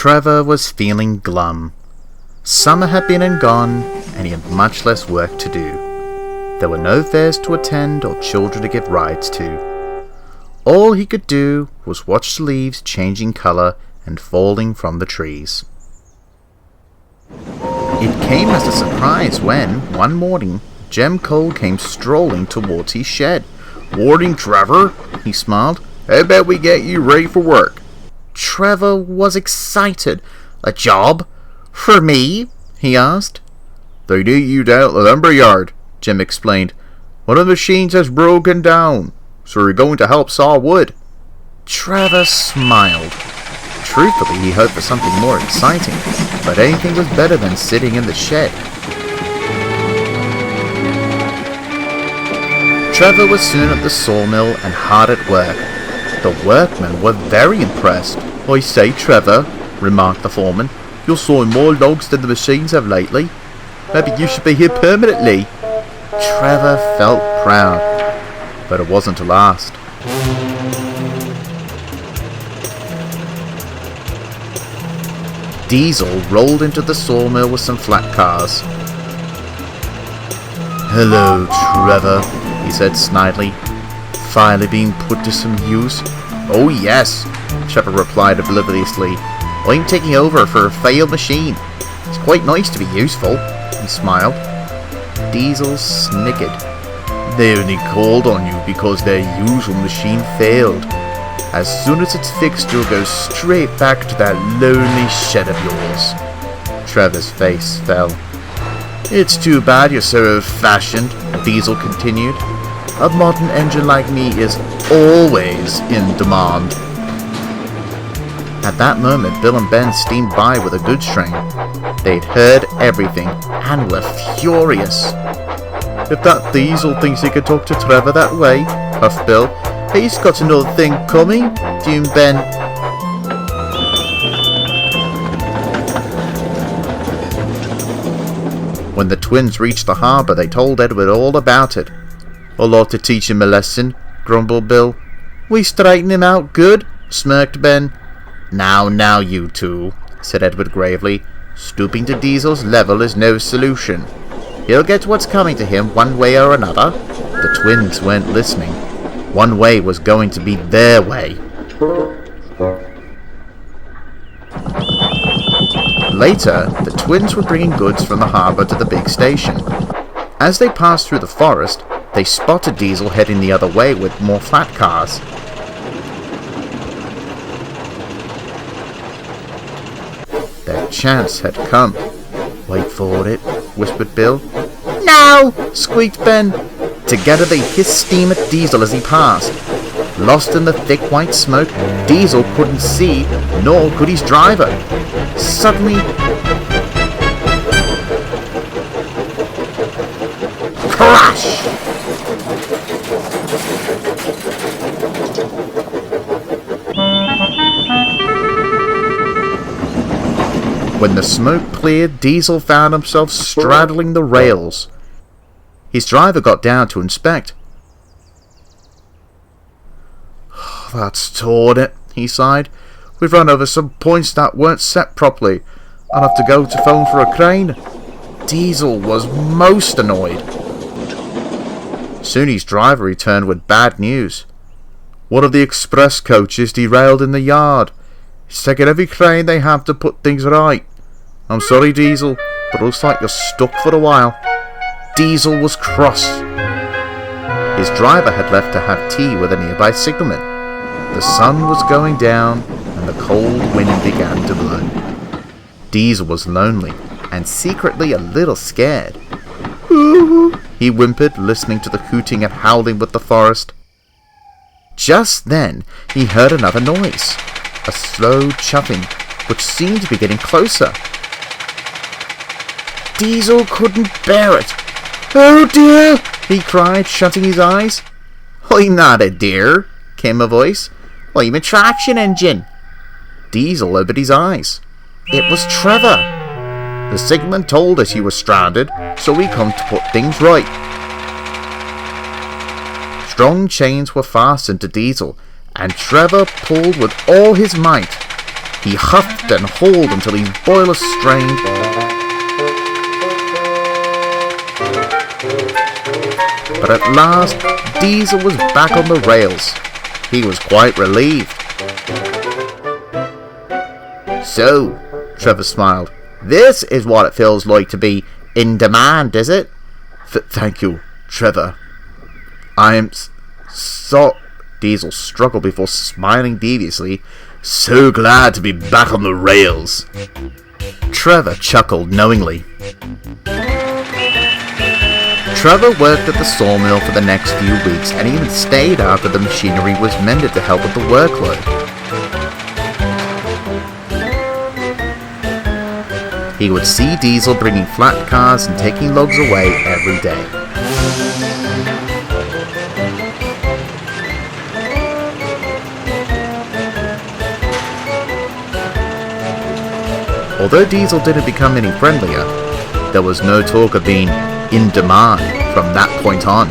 Trevor was feeling glum. Summer had been and gone, and he had much less work to do. There were no fairs to attend or children to give rides to. All he could do was watch the leaves changing colour and falling from the trees. It came as a surprise when, one morning, Jem Cole came strolling towards his shed. "Morning, Trevor," he smiled. "How about we get you ready for work?" Trevor was excited. "A job? For me?" he asked. "They need you down at the lumber yard," Jim explained. "One of the machines has broken down, so we're going to help saw wood." Trevor smiled. Truthfully, he hoped for something more exciting, but anything was better than sitting in the shed. Trevor was soon at the sawmill and hard at work. The workmen were very impressed. "I say, Trevor," remarked the foreman, "you're sawing more logs than the machines have lately. Maybe you should be here permanently." Trevor felt proud, but it wasn't to last. Diesel rolled into the sawmill with some flat cars. "Hello, Trevor," he said snidely. "Finally being put to some use?" "Oh yes," Trevor replied obliviously. "I'm taking over for a failed machine. It's quite nice to be useful." He smiled. Diesel snickered. "They only called on you because their usual machine failed. As soon as it's fixed, you'll go straight back to that lonely shed of yours." Trevor's face fell. "It's too bad you're so old-fashioned," Diesel continued. "A modern engine like me is always in demand." At that moment, Bill and Ben steamed by with a goods train. They'd heard everything and were furious. "If that Diesel thinks he could talk to Trevor that way," puffed Bill, "he's got another thing coming," fumed Ben. When the twins reached the harbour, they told Edward all about it. "I'll have to teach him a lesson," grumbled Bill. "We straighten him out good," smirked Ben. Now, you two," said Edward gravely. "Stooping to Diesel's level is no solution. He'll get what's coming to him one way or another." The twins weren't listening. One way was going to be their way. Later, the twins were bringing goods from the harbour to the big station. As they passed through the forest, they spotted Diesel heading the other way with more flat cars. Their chance had come. "Wait for it," whispered Bill. "No!" squeaked Ben. Together they hissed steam at Diesel as he passed. Lost in the thick white smoke, Diesel couldn't see, nor could his driver. Suddenly, crash! When the smoke cleared, Diesel found himself straddling the rails. His driver got down to inspect. "That's torn it," he sighed. "We've run over some points that weren't set properly. I'll have to go to phone for a crane." Diesel was most annoyed. Soon his driver returned with bad news. "One of the express coaches derailed in the yard. It's taken every crane they have to put things right. I'm sorry, Diesel, but it looks like you're stuck for a while." Diesel was cross. His driver had left to have tea with a nearby signalman. The sun was going down and the cold wind began to blow. Diesel was lonely and secretly a little scared. "Ooh," he whimpered, listening to the hooting and howling with the forest. Just then he heard another noise, a slow chuffing, which seemed to be getting closer. Diesel couldn't bear it. "Oh dear," he cried, shutting his eyes. "I'm not a deer," came a voice. "I'm a traction engine." Diesel opened his eyes. It was Trevor. "The signalman told us you were stranded, so we come to put things right." Strong chains were fastened to Diesel, and Trevor pulled with all his might. He huffed and hauled until his boilers strained. But at last, Diesel was back on the rails. He was quite relieved. "So," Trevor smiled, "this is what it feels like to be in demand, is it?" Thank you, Trevor. I am so... Diesel struggled before smiling deviously. "So glad to be back on the rails." Trevor chuckled knowingly. Trevor worked at the sawmill for the next few weeks and even stayed after the machinery was mended to help with the workload. He would see Diesel bringing flat cars and taking logs away every day. Although Diesel didn't become any friendlier, there was no talk of being in demand from that point on.